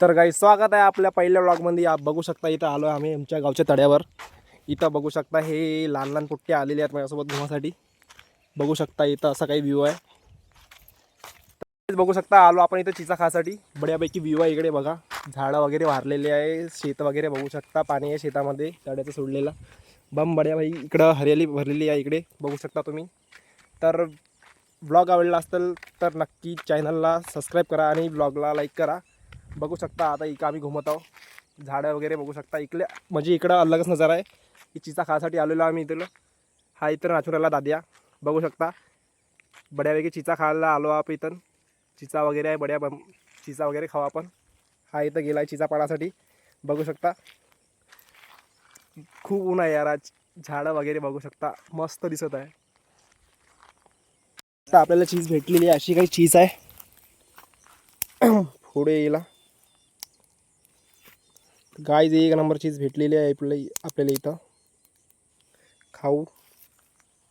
तर काही स्वागत आहे आपल्या पहिल्या व्लॉगमध्ये. आप बघू शकता इथं आलो आहे आम्ही आमच्या गावच्या तड्यावर. इथं बघू शकता हे लहान लहान पोट्टे आलेले आहेत माझ्यासोबत घुमासाठी. बघू शकता इथं असा काही व्ह्यू आहे. बघू शकता आलो आपण इथं चिचा खासाठी. बड्यापैकी व्ह्यू आहे इकडे बघा. झाडं वगैरे वारलेले आहे, शेत वगैरे बघू शकता, पाणी आहे शेतामध्ये तड्याचं सोडलेलं. बम बड्या भाई इकडं हरियाली भरलेली आहे इकडे बघू शकता तुम्ही. तर ब्लॉग आवडला असेल तर नक्की चॅनलला सबस्क्राईब करा आणि ब्लॉगला लाईक करा. बघू शकता आता इकडं आम्ही घुमत आहोत. झाडं वगैरे बघू शकता इकडे, म्हणजे इकडं अलगच नजारा आहे. ही चिचा खासाठी आलेलो आम्ही इथं. हा इथं नाचुराला दाद्या बघू शकता. बड्यापैकी चिचा खायला आलो आपण इथं. चिचा वगैरे आहे बड्या चिचा वगैरे खाऊ आपण. हा इथं गेला आहे चिचा पाडासाठी बघू शकता. खूप ऊन आहे यार आज. झाडं वगैरे बघू शकता मस्त दिसत आहे. आता आपल्याला चीज भेटलेली आहे, अशी काही चीज आहे. पुढे येईल गाईज, एक नंबर चीज भेटलेली आहे आपल्याला इथं. खाऊ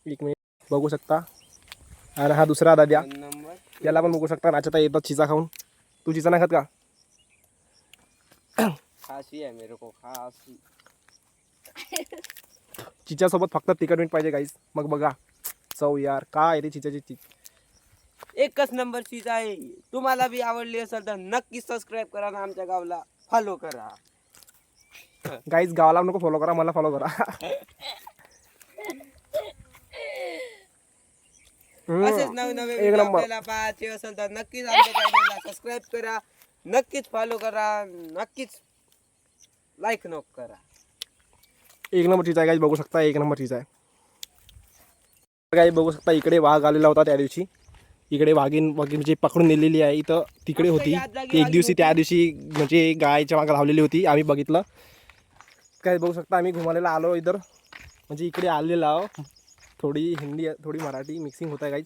एक मिनिट बघू शकता. आणि हा दुसरा दाद्या, याला पण बघू शकता नाचता येतात चिचा खाऊन. तू चिचा नाही खात का? खासी आहे मेरे को खासी. चिच्यासोबत फक्त तिखट मीठ पाहिजे गाईज, मग बघा चव यार काय ते चिच्याची चीज. एकच नंबर चीज आहे. तुम्हाला बी आवडली असेल तर नक्की सबस्क्राईब करा आणि आमच्या गावला फॉलो करा. गाईज गावाला नको फॉलो करा, मला फॉलो करा. असेच नवे एक नंबर. आपल्याला पाहायचे असेल तर नक्कीच आमच्या चॅनलला सबस्क्राईब करा, नक्कीच फॉलो करा, नक्कीच लाईक करा. एक नंबर चीज आहे गाईज बघू शकता. एक नंबर चीज आहे गाईज बघू शकता. इकडे वाघ आलेला होता त्या दिवशी. इकडे वाघीण म्हणजे पकडून नेलेली आहे. इथं तिकडे होती ती एक दिवशी, त्या दिवशी म्हणजे गायच्या मागं धावलेली होती, आम्ही बघितलं. काय बघू शकता आम्ही घुमालेला आलो इधर, म्हणजे इकडे आलेला आहो. थोडी हिंदी थोडी मराठी मिक्सिंग होत आहे गाईज.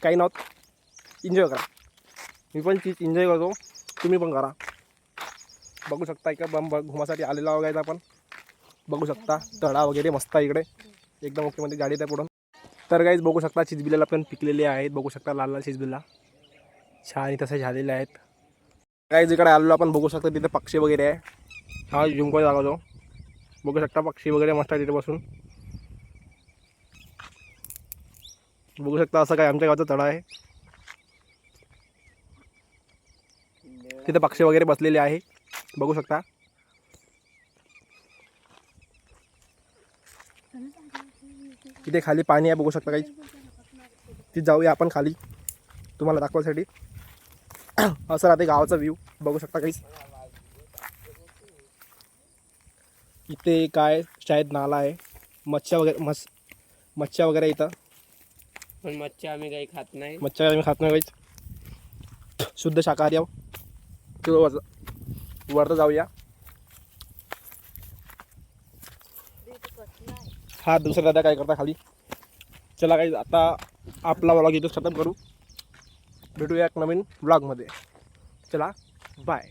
काही नव्हत, एन्जॉय करा. मी पण चीज एन्जॉय करतो, तुम्ही पण करा. बघू शकता इकडे बम घुमासाठी आलेला आहो गाईज आपण. बघू शकता तळा वगैरे मस्त आहे इकडे एकदम ओके मध्ये गाडीत आहे पुढं. तर गाईज बघू शकता चिजबिल्याला पण पिकलेले आहेत. बघू शकता लाल लाल चिजबिल्ला छान तसे झालेले आहेत. गाईज इकडे आलेलो आपण बघू शकता तिथे पक्षी वगैरे आहे. हा झुंको जागा जो बघू शकता पक्षी वगैरे मस्त आहे तिथे बसून. बघू शकता असं काय आमच्या गावचा तळा आहे. तिथे पक्षी वगैरे बसलेले आहे बघू शकता. तिथे खाली पाणी आहे बघू शकता काही. तिथे जाऊया आपण खाली तुम्हाला दाखवायसाठी. असं राहते गावाचा व्ह्यू बघू शकता काही. इथे काय शायद नाला आहे. मच्छ्या वगैरे इथं. पण मच्छी आम्ही काही खात नाही. मच्छ्या आम्ही खात नाही काहीच, शुद्ध शाकाहारी आहो. वरतं जाऊया. हा दुसरा दादा काय करता खाली. चला काही आता आपला व्लॉग इथं खतम करू. भेटूया एक नवीन व्लॉगमध्ये. चला बाय.